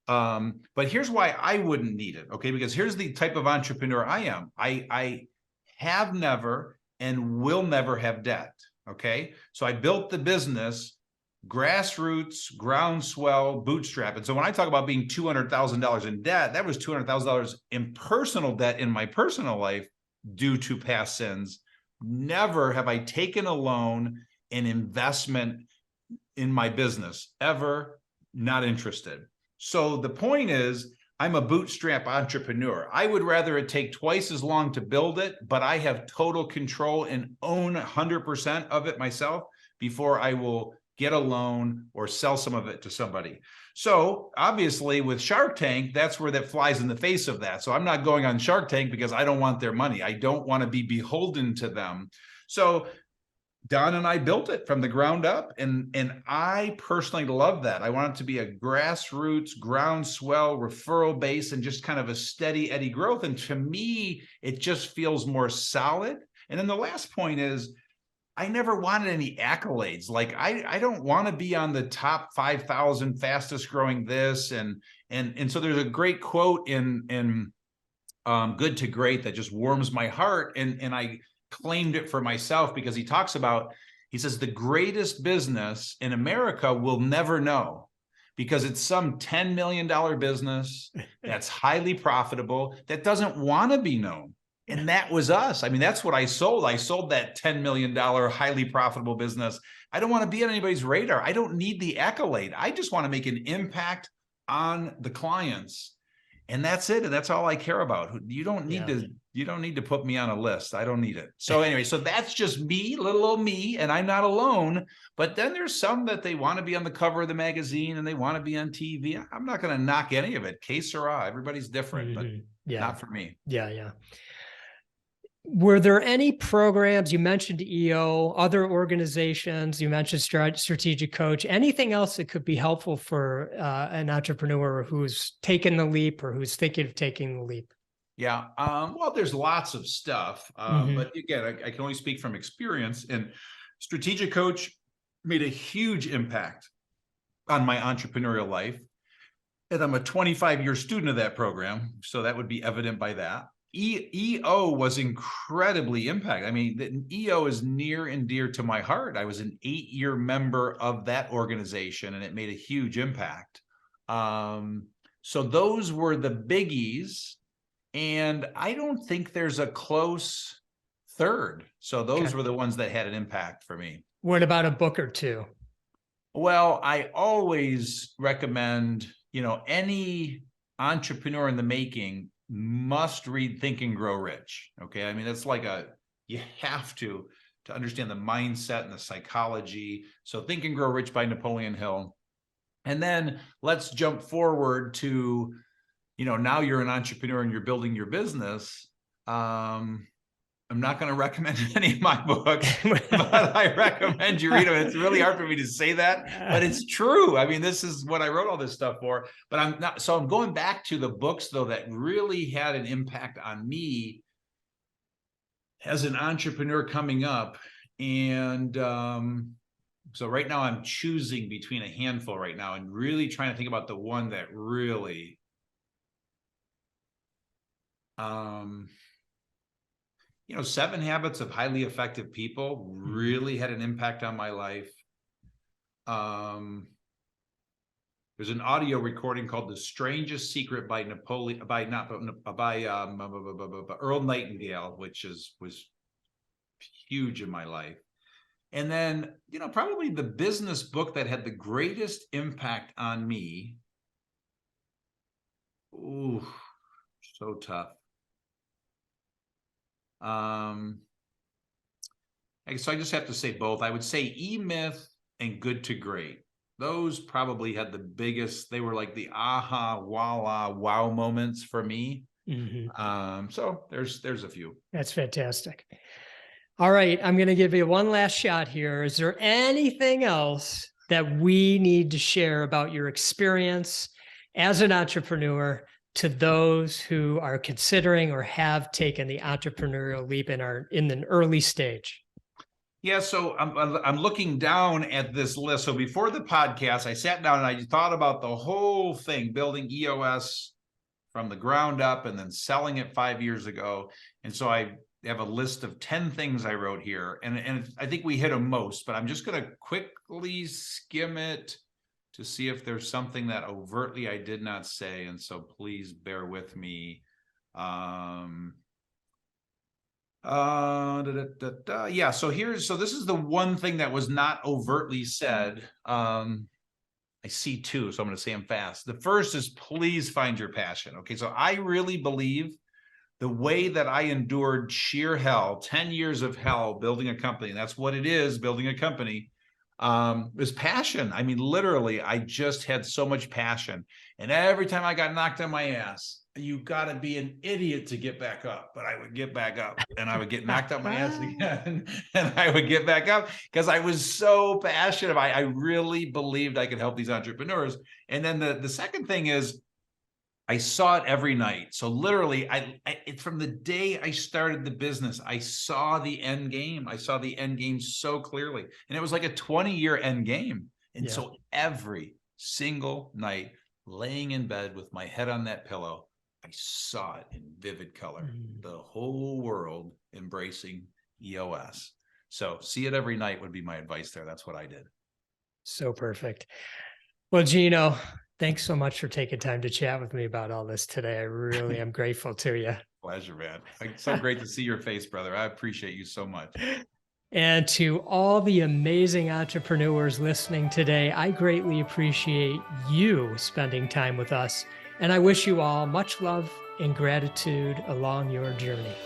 But here's why I wouldn't need it. Okay. Because here's the type of entrepreneur I am. I have never and will never have debt. Okay. So I built the business grassroots, groundswell, bootstrap. And so when I talk about being $200,000 in debt, that was $200,000 in personal debt in my personal life due to past sins. Never have I taken a loan, an investment in my business, ever. Not interested. So the point is, I'm a bootstrap entrepreneur. I would rather it take twice as long to build it, but I have total control and own 100% of it myself before I will get a loan or sell some of it to somebody. So obviously with Shark Tank, that's where that flies in the face of that. So I'm not going on Shark Tank because I don't want their money. I don't want to be beholden to them. So Don and I built it from the ground up, and I personally love that. I want it to be a grassroots, groundswell, referral base, and just kind of a steady eddy growth. And to me, it just feels more solid. And then the last point is, I never wanted any accolades. Like I don't want to be on the top 5,000 fastest growing this. And so there's a great quote in Good to Great that just warms my heart. And I claimed it for myself because he says, the greatest business in America will never know, because it's some $10 million business that's highly profitable that doesn't want to be known. And that was us. I mean, that's what I sold. I sold that $10 million highly profitable business. I don't want to be on anybody's radar. I don't need the accolade. I just want to make an impact on the clients. And that's it. And that's all I care about. You don't need to put me on a list. I don't need it. So anyway, so that's just me, little old me, and I'm not alone. But then there's some that they want to be on the cover of the magazine and they want to be on TV. I'm not going to knock any of it. Que sera. Everybody's different, but not for me. Yeah. Were there any programs, you mentioned EO, other organizations, you mentioned Strategic Coach, anything else that could be helpful for an entrepreneur who's taken the leap or who's thinking of taking the leap? Yeah. Well, there's lots of stuff. But again, I can only speak from experience. And Strategic Coach made a huge impact on my entrepreneurial life. And I'm a 25-year student of that program. So that would be evident by that. EO was incredibly impactful. I mean, the EO is near and dear to my heart. I was an 8-year member of that organization, and it made a huge impact. So those were the biggies, and I don't think there's a close third. So those were the ones that had an impact for me. What about a book or two? Well, I always recommend, any entrepreneur in the making must read Think and Grow Rich. Okay. I mean, that's like you have to understand the mindset and the psychology. So Think and Grow Rich by Napoleon Hill. And then let's jump forward to, now you're an entrepreneur and you're building your business. I'm not going to recommend any of my books, but I recommend you read them. It's really hard for me to say that, but it's true. I mean, this is what I wrote all this stuff for, but I'm going back to the books though, that really had an impact on me as an entrepreneur coming up. And, so right now I'm choosing between a handful right now and really trying to think about the one that really, 7 Habits of Highly Effective People really had an impact on my life. There's an audio recording called "The Strangest Secret" by Earl Nightingale, which was huge in my life. And then, probably the business book that had the greatest impact on me. Ooh, so tough. So I just have to say both. I would say E-Myth and Good to Great. Those probably had the biggest, they were like the aha, voila, wow moments for me. So there's a few. That's fantastic. All right, I'm going to give you one last shot here. Is there anything else that we need to share about your experience as an entrepreneur to those who are considering or have taken the entrepreneurial leap and are in an early stage? Yeah, so I'm looking down at this list. So before the podcast, I sat down and I thought about the whole thing, building EOS from the ground up and then selling it 5 years ago. And so I have a list of 10 things I wrote here. And I think we hit them most, but I'm just going to quickly skim it to see if there's something that overtly I did not say. And so please bear with me. Yeah, so this is the one thing that was not overtly said. I see two, so I'm going to say them fast. The first is please find your passion. Okay, so I really believe the way that I endured sheer hell, 10 years of hell building a company, and that's what it is, building a company, is passion. I mean, literally, I just had so much passion. And every time I got knocked on my ass, you got to be an idiot to get back up. But I would get back up and I would get knocked on my ass again. And I would get back up because I was so passionate. I really believed I could help these entrepreneurs. And then the second thing is I saw it every night. So literally, from the day I started the business, I saw the end game. I saw the end game so clearly. And it was like a 20-year end game. And so every single night, laying in bed with my head on that pillow, I saw it in vivid color, the whole world embracing EOS. So see it every night would be my advice there. That's what I did. So perfect. Well, Gino, thanks so much for taking time to chat with me about all this today. I really am grateful to you. Pleasure, man. It's so great to see your face, brother. I appreciate you so much. And to all the amazing entrepreneurs listening today, I greatly appreciate you spending time with us. And I wish you all much love and gratitude along your journey.